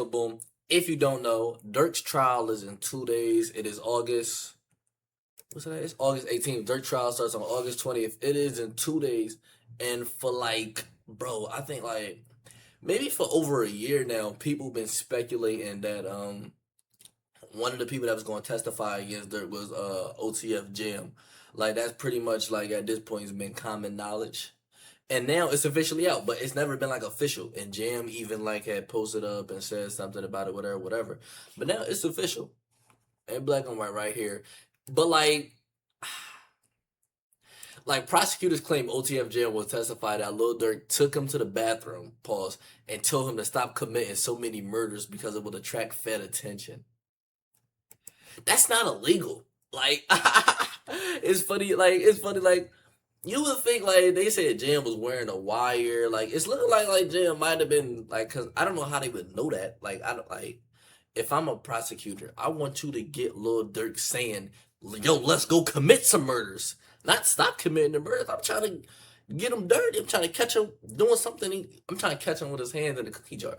Boom. If you don't know, Durk's trial is in 2 days. It is August. What's that? It's August 18th. Dirk trial starts on August 20th. It is in 2 days. And for like, bro, I think like maybe for over a year now, people been speculating that one of the people that was going to testify against Dirk was OTF Jam. Like that's pretty much like at this point it's been common knowledge. And now it's officially out, but it's never been like official. And Jam even like had posted up and said something about it, whatever, whatever. But now it's official. And black and white right here. But like prosecutors claim OTF Jam will testify that Lil Durk took him to the bathroom, pause, and told him to stop committing so many murders because it would attract Fed attention. That's not illegal. Like it's funny, like you would think like they said Jam was wearing a wire. Like it's looking like Jam might have been like, cause I don't know how they would know that. Like I don't like if I'm a prosecutor, I want you to get Lil Durk saying, "Yo, let's go commit some murders." Not stop committing the murders. I'm trying to get him dirty. I'm trying to catch him doing something. I'm trying to catch him with his hands in the cookie jar.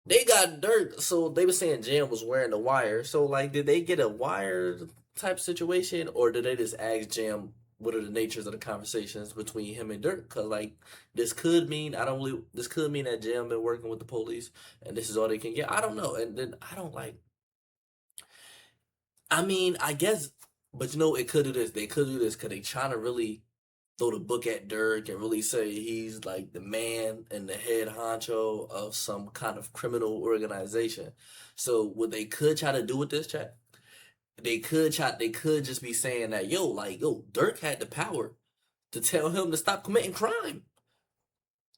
They got Durk, so they were saying Jam was wearing the wire. So like, did they get a wire type situation, or did they just ask Jam what are the natures of the conversations between him and Durk? Cause like this could mean this could mean that Jam been working with the police and this is all they can get. I don't know, and then I don't like. I mean, I guess, but you know, it could do this. They could do this because they trying to really throw the book at Durk and really say he's like the man and the head honcho of some kind of criminal organization. So what they could try to do with this chat, they could just be saying that yo, Durk had the power to tell him to stop committing crime.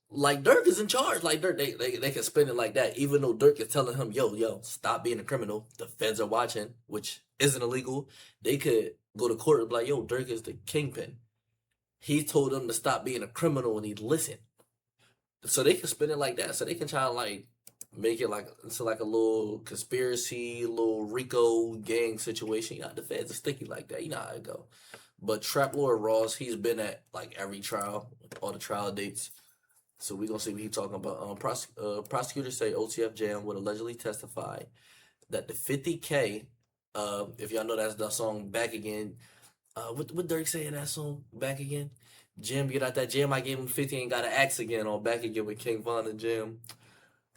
Like Durk is in charge. Like Durk, they can spin it like that. Even though Durk is telling him, yo, stop being a criminal. The feds are watching, which isn't illegal. They could go to court and be like, yo, Durk is the kingpin. He told them to stop being a criminal and he'd listen. So they can spin it like that. So they can try to like make it like into like a little conspiracy, little Rico gang situation. You know, the feds are sticky like that. You know how it go. But Trap Lord Ross, he's been at like every trial, all the trial dates. So we gonna see what he talking about. Prosecutors say OTF Jam would allegedly testify that the 50K, if y'all know that's the song Back Again. What Durk say in that song Back Again? Jam get out that jam. I gave him 50 and got an axe again on Back Again with King Von and Jam.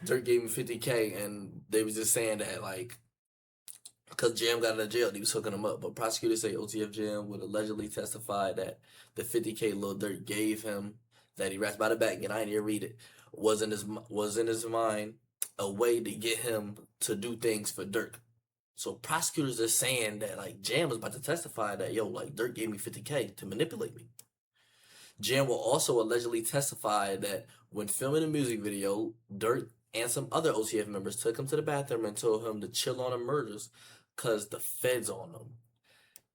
Durk gave him 50K and they was just saying that like because Jam got out of jail, he was hooking him up. But prosecutors say OTF Jam would allegedly testify that the 50K Lil Durk gave him that he raps by the back, and I ain't here read it, was in his mind a way to get him to do things for Durk. So prosecutors are saying that like Jam was about to testify that yo, like Durk gave me 50K to manipulate me. Jam will also allegedly testify that when filming a music video, Durk and some other OTF members took him to the bathroom and told him to chill on the murders cause the feds on them.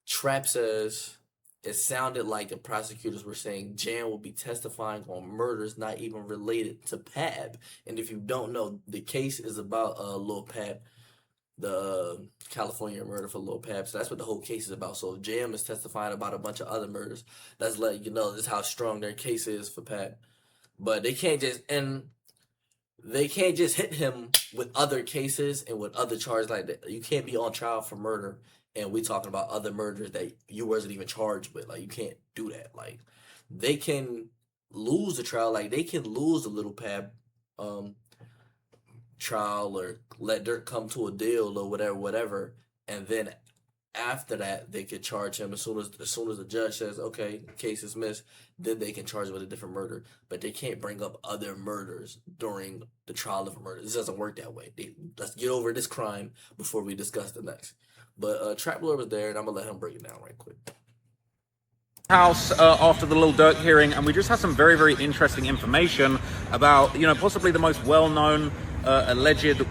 Trap says it sounded like the prosecutors were saying Jam will be testifying on murders not even related to Pab. And if you don't know, the case is about Lil Pab, the California murder for Lil Pab. So that's what the whole case is about. So Jam is testifying about a bunch of other murders. That's letting you know this is how strong their case is for Pab. But they can't just hit him with other cases and with other charges like that. You can't be on trial for murder and we talking about other murders that you wasn't even charged with. Like you can't do that. Like they can lose the trial. Like they can lose the Little Pab trial or let Dirk come to a deal or whatever, and then after that they could charge him as soon as the judge says okay, case is missed, then they can charge him with a different murder. But they can't bring up other murders during the trial of a murder. This doesn't work that way. Let's get over this crime before we discuss the next. But Trap Lord was there, and I'm gonna let him break it down right quick. House after the Lil Durk hearing, and we just had some very, very interesting information about, possibly the most well-known alleged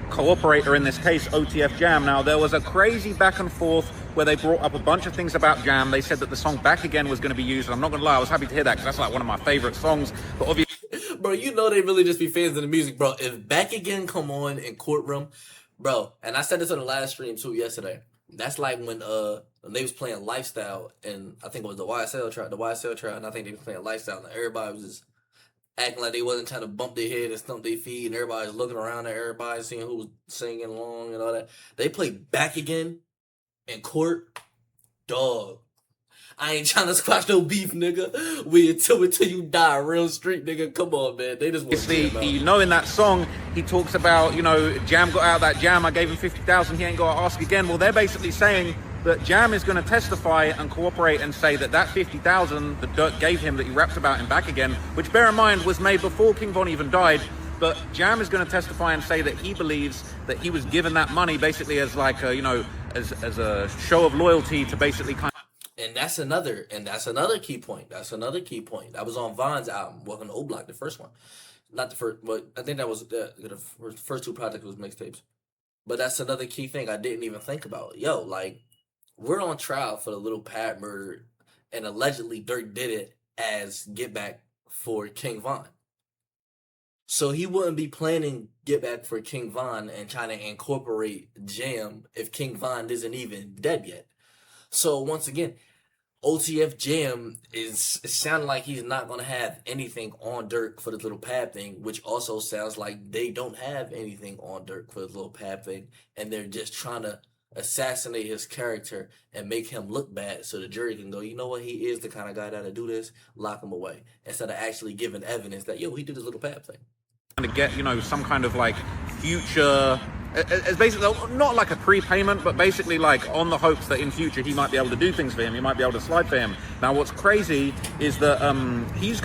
cooperator in this case, OTF Jam. Now, there was a crazy back and forth where they brought up a bunch of things about Jam. They said that the song Back Again was going to be used, and I'm not going to lie, I was happy to hear that because that's like one of my favorite songs. But obviously, bro, you know they really just be fans of the music, bro. If Back Again come on in courtroom, bro, and I said this on the live stream too yesterday. That's like when they was playing Lifestyle, and I think it was the YSL trial, and I think they was playing Lifestyle, and everybody was just acting like they wasn't trying to bump their head and stump their feet, and everybody's looking around at everybody, seeing who was singing along and all that. They played Back Again in court, dog. I ain't trying to squash no beef, nigga. We until you die, real street, nigga. Come on, man. They just want to You know, in that song, he talks about, you know, Jam got out that jam. I gave him 50,000. He ain't got to ask again. Well, they're basically saying that Jam is going to testify and cooperate and say that that 50,000 that Durk gave him, that he rapped about him Back Again, which, bear in mind, was made before King Von even died. But Jam is going to testify and say that he believes that he was given that money basically as like a, you know, as a show of loyalty to basically kind. And that's another key point. That's another key point. That was on Von's album, Welcome to O Block, the first one. Not the first, but I think that was the first two projects was mixtapes. But that's another key thing I didn't even think about. Yo, like, we're on trial for the Little Pad murder, and allegedly Durk did it as get back for King Von. So he wouldn't be planning get back for King Von and trying to incorporate Jam if King Von isn't even dead yet. So once again, OTF Jam is sounding like he's not going to have anything on Durk for the Little Pad thing, which also sounds like they don't have anything on Durk for the Little Pad thing, and they're just trying to assassinate his character and make him look bad so the jury can go, you know what, he is the kind of guy that'll do this, lock him away, instead of actually giving evidence that, yo, he did his Little Pad thing. To get, you know, some kind of like future, it's basically not like a prepayment, but basically like on the hopes that in future he might be able to do things for him, he might be able to slide for him. Now what's crazy is that he's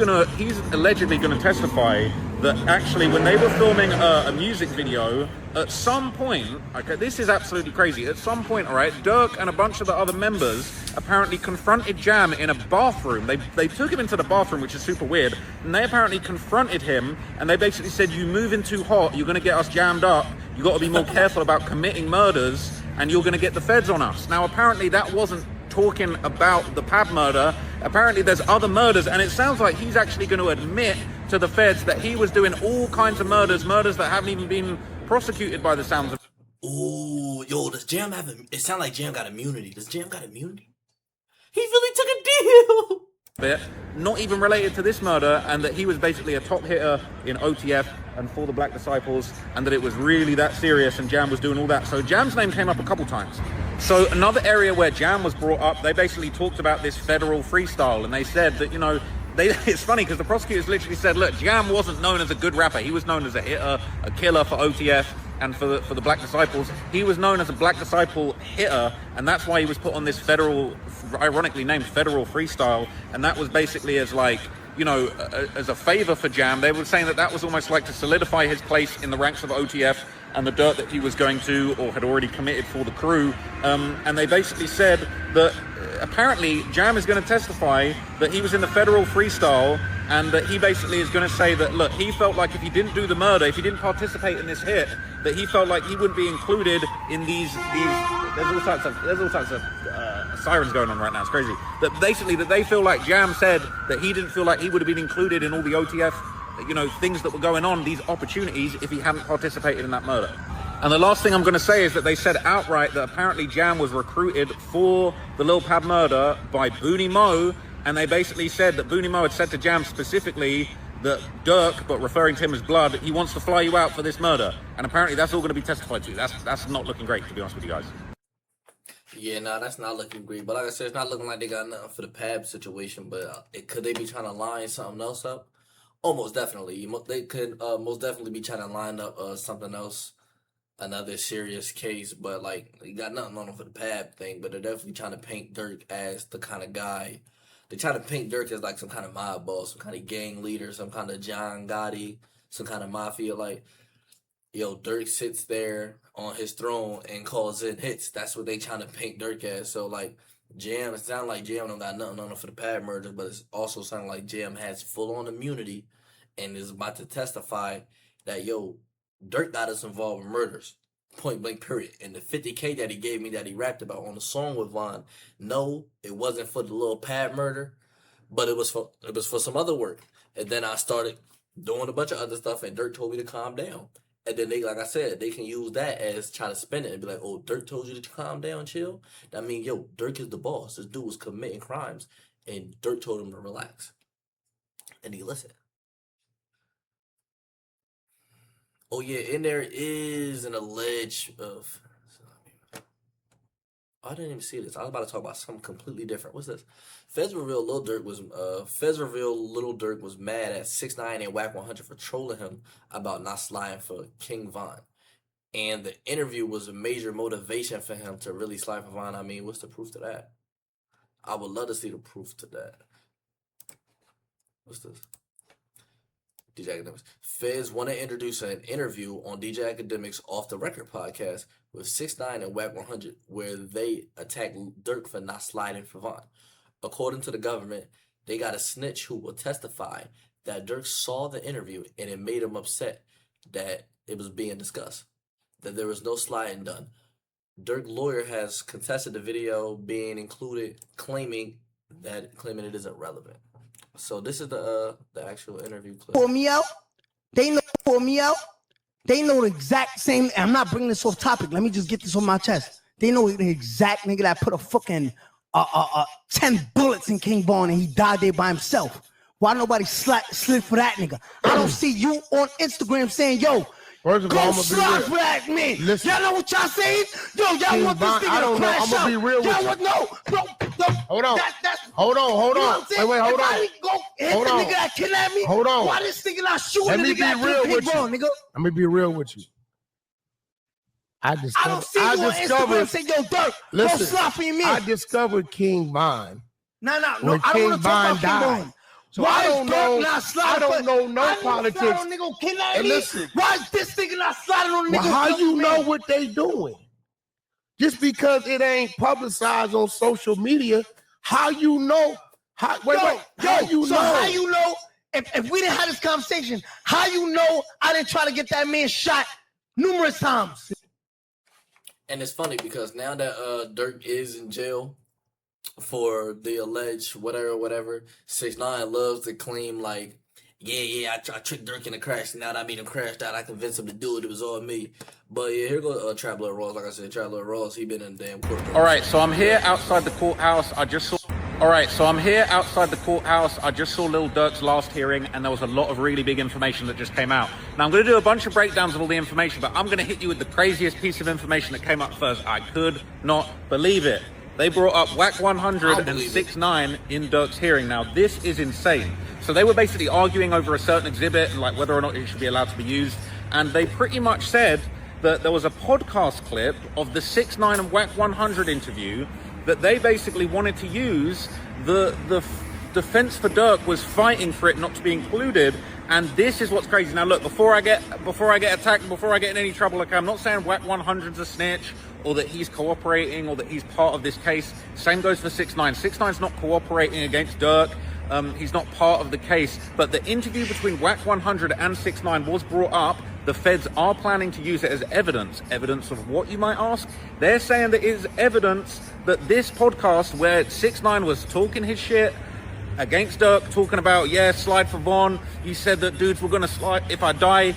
allegedly gonna testify that actually when they were filming a music video, at some point, okay, this is absolutely crazy, at some point, all right, Durk and a bunch of the other members apparently confronted Jam in a bathroom. They took him into the bathroom, which is super weird, and they apparently confronted him, and they basically said, you moving too hot, you're gonna get us jammed up, you gotta be more careful about committing murders, and you're gonna get the feds on us. Now apparently that wasn't talking about the Pad murder. Apparently there's other murders, and it sounds like he's actually going to admit to the feds that he was doing all kinds of murders that haven't even been prosecuted by the sounds of. Ooh, yo, does Jam have it sound like Jam got immunity? Does Jam got immunity? He really took a deal. Bit, not even related to this murder, and that he was basically a top hitter in OTF and for the Black Disciples, and that it was really that serious, and Jam was doing all that. So Jam's name came up a couple times. So another area where Jam was brought up, they basically talked about this federal freestyle, and they said that, you know, it's funny because the prosecutors literally said, look, Jam wasn't known as a good rapper. He was known as a hitter, a killer for OTF and for the Black Disciples. He was known as a Black Disciple hitter, and that's why he was put on this federal, ironically named federal freestyle, and that was basically as like, you know, as a favor for Jam. They were saying that that was almost like to solidify his place in the ranks of OTF and the dirt that he was going to or had already committed for the crew. And they basically said that apparently Jam is going to testify that he was in the federal freestyle, and that he basically is going to say that, look, he felt like if he didn't do the murder, if he didn't participate in this hit, that he felt like he wouldn't be included in these there's all types of sirens going on right now, it's crazy. That basically that they feel like Jam said that he didn't feel like he would have been included in all the OTF, you know, things that were going on, these opportunities, if he hadn't participated in that murder. And the last thing I'm going to say is that they said outright that apparently Jam was recruited for the Lil Pab murder by Booney Mo, and they basically said that Booney Mo had said to Jam specifically that Durk, but referring to him as Blood, he wants to fly you out for this murder. And apparently that's all going to be testified to. That's not looking great, to be honest with you guys. Yeah, nah, that's not looking great. But like I said, it's not looking like they got nothing for the Pab situation. But could they be trying to line something else up? Oh, most definitely. They could most definitely be trying to line up something else, another serious case. But like, they got nothing on them for the Pab thing. But they're definitely trying to paint Durk as the kind of guy. They try to paint Durk as like some kind of mob boss, some kind of gang leader, some kind of John Gotti, some kind of mafia. Like, yo, Durk sits there on his throne and calls in hits. That's what they trying to paint Durk as. So like, Jam, it sounds like Jam don't got nothing on him for the Pad murder, but it's also sounding like Jam has full on immunity and is about to testify that, yo, Durk got us involved in murders. Point blank period. And the 50K that he gave me that he rapped about on the song with Von, no, it wasn't for the Lil Pad murder, but it was for some other work. And then I started doing a bunch of other stuff, and Durk told me to calm down. And then they, like I said, they can use that as trying to spin it and be like, oh, Durk told you to calm down, chill. That means, yo, Durk is the boss. This dude was committing crimes, and Durk told him to relax. And he listened. Oh yeah, and there is an alleged of. I didn't even see this. I was about to talk about something completely different. What's this? Feds reveal Little Durk was mad at 6ix9ine and Whack 100 for trolling him about not sliding for King Von. And the interview was a major motivation for him to really slide for Von. I mean, what's the proof to that? I would love to see the proof to that. What's this? DJ Academics. Feds want to introduce an interview on DJ Academics Off the Record podcast with 6ix9ine and Whack 100, where they attack Durk for not sliding for Von. According to the government, they got a snitch who will testify that Durk saw the interview and it made him upset that it was being discussed, that there was no sliding done. Durk's lawyer has contested the video being included, claiming it isn't relevant. So this is the actual interview clip. Pull me out. They know pull me out. They know the exact same. I'm not bringing this off topic. Let me just get this on my chest. They know the exact nigga that put a fucking 10 bullets in King Von and he died there by himself. Why nobody slid for that nigga? I don't see you on Instagram saying, yo, first of all, go slide for that man. Listen, y'all know what y'all saying? Yo, y'all want this nigga I don't to know. crash I'm gonna be real with you. Hold on. Hold on. Hold on. Wait, hold on. Hold on. Nigga that kidnapped me. Hold on. Why this nigga not shooting? Let me be real with you. Nigga? Let me be real with you. I don't see you on Instagram say, yo, Durk, go slide for your man. I discovered King Von. No. When I don't want King to talk Von about King died. Von. So why I don't know. I don't know no politics. And listen, why is this nigga not sliding on the nigga? Well, how you know what they doing? Just because it ain't publicized on social media, how you know? How you know? If we didn't have this conversation, how you know I didn't try to get that man shot numerous times? And it's funny because now that Durk is in jail for the alleged whatever, 6ix9ine loves to claim like, I tricked Durk into crash. Now that I made him crash out, I convinced him to do it. It was all me. But yeah, here goes Traveler Ross. Like I said, Traveler Ross, he been in the damn court. All right, so I'm here outside the courthouse. I just saw Lil Durk's last hearing, and there was a lot of really big information that just came out. Now, I'm going to do a bunch of breakdowns of all the information, but I'm going to hit you with the craziest piece of information that came up first. I could not believe it. They brought up Whack 100 and 6ix9ine in Durk's hearing. Now, this is insane. So they were basically arguing over a certain exhibit and like whether or not it should be allowed to be used. And they pretty much said that there was a podcast clip of the 6ix9ine and Whack 100 interview that they basically wanted to use. The defense for Durk was fighting for it not to be included. And this is what's crazy. Now, look, before I get attacked, before I get in any trouble, okay, I'm not saying Whack 100's a snitch or that he's cooperating or that he's part of this case. Same goes for 6ix9ine. 6ix9ine's not cooperating against Durk. He's not part of the case. But the interview between Whack 100 and 6ix9ine was brought up. The feds are planning to use it as evidence. Evidence of what, you might ask? They're saying that it is evidence that this podcast where 6ix9ine was talking his shit against Durk, talking about, slide for Von. You said that dudes were going to slide. If I die,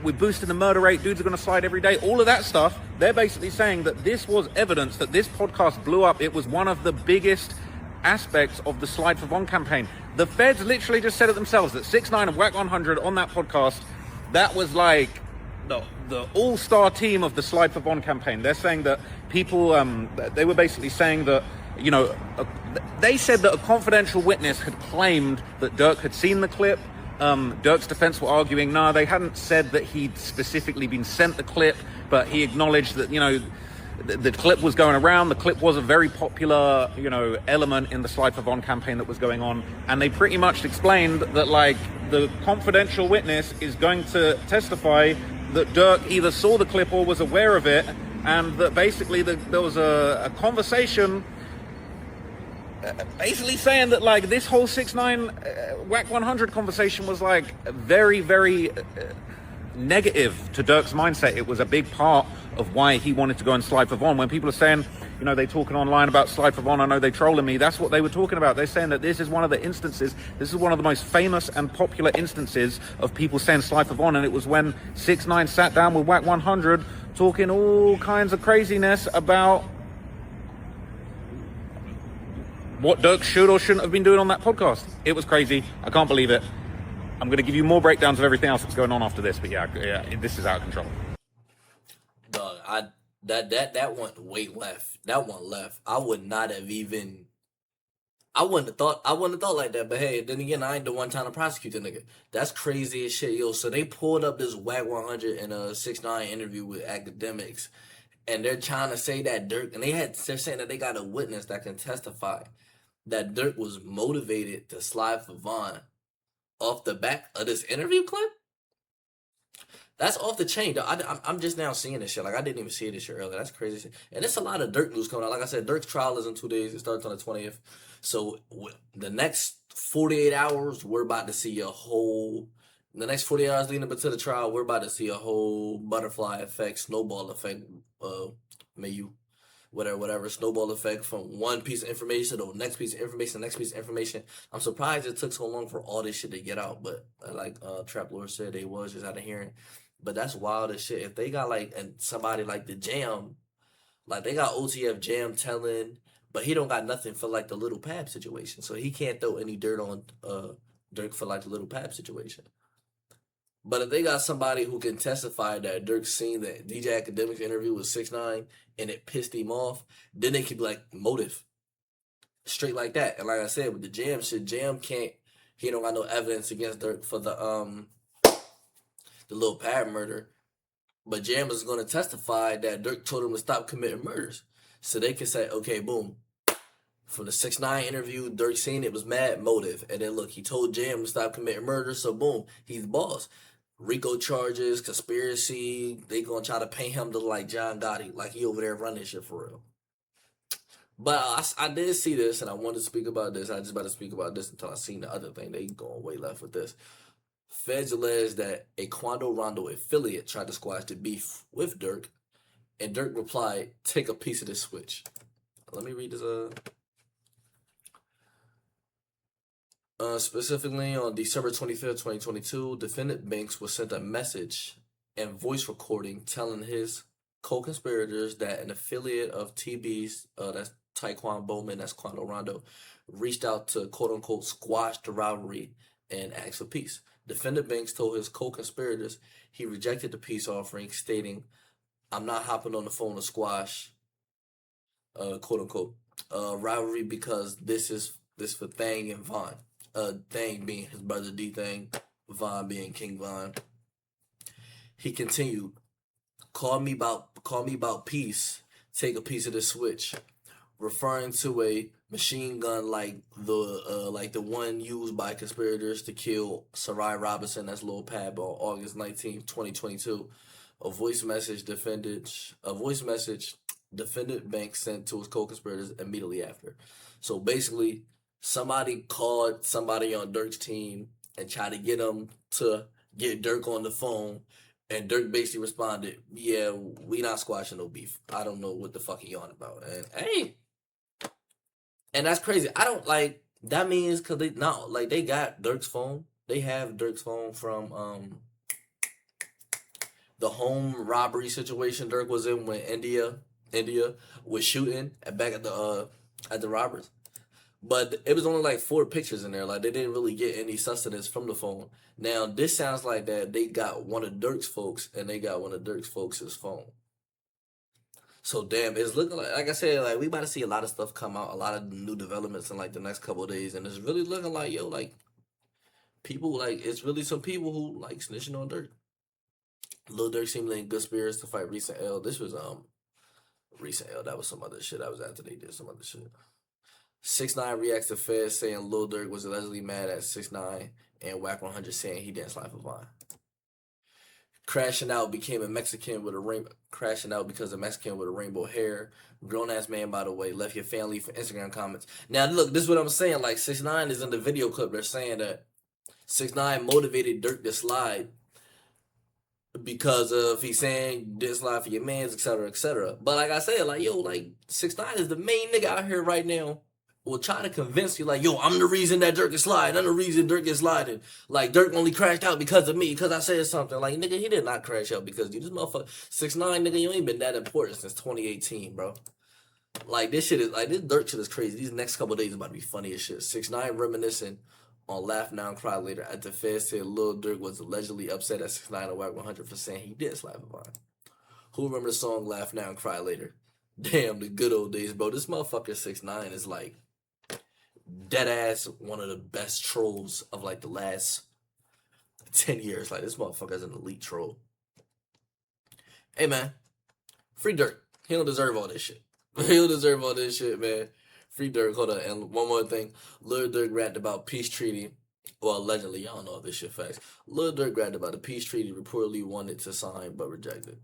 we're boosting the murder rate. Dudes are going to slide every day. All of that stuff. They're basically saying that this was evidence that this podcast blew up. It was one of the biggest aspects of the Slide for Von campaign. The feds literally just said it themselves that 6ix9ine and Whack 100 on that podcast, that was like the all-star team of the Slide for Von campaign. They're saying that people, they were basically saying that, they said that a confidential witness had claimed that Durk had seen the clip. Durk's defense were arguing, no, they hadn't said that he'd specifically been sent the clip, but he acknowledged that, the clip was going around. The clip was a very popular, element in the Slide for Von campaign that was going on. And they pretty much explained that, like, the confidential witness is going to testify that Durk either saw the clip or was aware of it, and that basically there was a conversation basically saying that, like, this whole 6ix9ine Whack 100 conversation was, like, very, very negative to Durk's mindset. It was a big part of why he wanted to go and slide for Von. When people are saying, they talking online about slide for Von, I know they trolling me, that's what they were talking about. They're saying that this is one of the instances, this is one of the most famous and popular instances of people saying slide for Von, and it was when 6ix9ine sat down with Whack 100 talking all kinds of craziness about what Durk should or shouldn't have been doing on that podcast. It was crazy. I can't believe it. I'm going to give you more breakdowns of everything else that's going on after this, but yeah, this is out of control. Dog, that went way left. That one left. I would not have even. I wouldn't have thought like that. But hey, then again, I ain't the one trying to prosecute the nigga. That's crazy as shit, yo. So they pulled up this Whack 100 in a 6ix9ine interview with academics, and they're trying to say that Durk, and they're saying that they got a witness that can testify that Durk was motivated to slide for Vaughn off the back of this interview clip. That's off the chain. I'm just now seeing this shit. Like, I didn't even see this shit earlier. That's crazy shit. And there's a lot of Durk news coming out. Like I said, Durk's trial is in 2 days. It starts on the 20th. So the next 48 hours, we're about to see a whole. The next 48 hours leading up to the trial, we're about to see a whole butterfly effect, snowball effect. Whatever, snowball effect from one piece of information to the next piece of information, the next piece of information. I'm surprised it took so long for all this shit to get out. But like Trap Lord said, they was just out of hearing. But that's wild as shit. If they got like somebody like the Jam, like they got OTF Jam telling, but he don't got nothing for like the Little Pab situation, so he can't throw any dirt on Durk for like the Little Pab situation. But if they got somebody who can testify that Durk seen the DJ Academics interview with 6ix9ine and it pissed him off, then they could be like motive, straight like that. And like I said, with the Jam shit, Jam can't. He don't got no evidence against Durk for the Lil Pab murder, but Jam is going to testify that Durk told him to stop committing murders. So they can say, okay, boom. From the 6ix9ine interview, Durk seen it was mad motive. And then look, he told Jam to stop committing murders, so boom, he's the boss. RICO charges, conspiracy, they going to try to paint him to like John Gotti, like he over there running shit for real. But I did see this, and I wanted to speak about this. I just about to speak about this until I seen the other thing. They going way left with this. Feds allege that a Quando Rondo affiliate tried to squash the beef with Durk, and Durk replied, "Take a piece of this switch." Let me read this. Specifically on December 25th, 2022, defendant Banks was sent a message and voice recording telling his co-conspirators that an affiliate of TB's, that's Taekwon Bowman, that's Quando Rondo, reached out to quote-unquote squash the rivalry and ask for peace. Defendant Banks told his co-conspirators he rejected the peace offering, stating, "I'm not hopping on the phone to squash, quote-unquote, rivalry because this for Thang and Vaughn." Thang being his brother D Thang, Vaughn being King Vaughn. He continued, call me about peace, take a piece of the switch," referring to a machine gun like the one used by conspirators to kill Sarai Robinson, that's Lil Pab, on August 19th, 2022. A voice message defendant Banks sent to his co-conspirators immediately after. So basically, somebody called somebody on Durk's team and tried to get him to get Durk on the phone, and Durk basically responded, "Yeah, we not squashing no beef. I don't know what the fuck he on about." And hey, and that's crazy. I don't like that means because they got Durk's phone. They have Durk's phone from the home robbery situation Durk was in when India was shooting back at the robbers. But it was only like 4 pictures in there. Like, they didn't really get any sustenance from the phone. Now, this sounds like that they got one of Durk's folks, and they got one of Durk's folks' phone. So, damn, it's looking like I said, like, we about to see a lot of stuff come out, a lot of new developments in, like, the next couple of days. And it's really looking like, yo, like, people, like, it's really some people who, like, snitching on Durk. Lil Durk seemingly in good spirits to fight Recent L. This was, Recent L. That was some other shit. That was after they did some other shit. 6ix9ine reacts to Feds saying Lil Durk was allegedly mad at 6ix9ine, and Whack 100 saying he didn't slide for Vaughn. Crashing out became a Mexican with a rainbow. Crashing out because a Mexican with a rainbow hair. Grown ass man, by the way, left your family for Instagram comments. Now look, this is what I'm saying. Like 6ix9ine is in the video clip. They're saying that 6ix9ine motivated Durk to slide because of he's saying didn't slide for your mans, etc., etc. But like I said, like yo, like 6ix9ine is the main nigga out here right now. Will try to convince you, like, yo, I'm the reason that Durk is sliding. I'm the reason Durk is sliding. Like, Durk only crashed out because of me, because I said something. Like, nigga, he did not crash out because you. This motherfucker, 6ix9ine, nigga, you ain't been that important since 2018, bro. Like, this shit is, like, this Durk shit is crazy. These next couple of days about to be funny as shit. 6ix9ine reminiscing on Laugh Now and Cry Later after feds said Lil Durk was allegedly upset at 6ix9ine and Wack 100 for saying he did slap Vine. Who remember the song Laugh Now and Cry Later? Damn, the good old days, bro. This motherfucker 6ix9ine is like dead ass one of the best trolls of like the last 10 years. Like, this motherfucker's an elite troll. Hey, man. Free Durk. He don't deserve all this shit. He don't deserve all this shit, man. Free Durk. Hold on. And one more thing. Lil Durk rapped about peace treaty. Well, allegedly, y'all know if this shit facts. Lil Durk rapped about a peace treaty reportedly wanted to sign but rejected.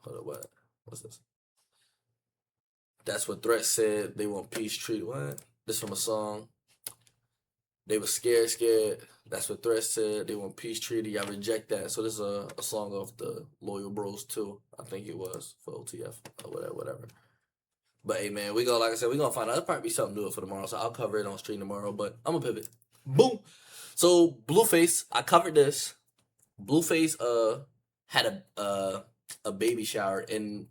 Hold on, what? What's this? That's what Threat said. They want peace treaty. What? This from a song. They were scared. That's what Threat said. They want peace treaty. I reject that. So this is a song of the Loyal Bros too. I think it was for OTF or whatever. But hey, man, we like I said, we gonna find out. There'll probably be something new for tomorrow, so I'll cover it on stream tomorrow. But I'm gonna pivot. Boom. So Blueface, I covered this. Blueface had a baby shower in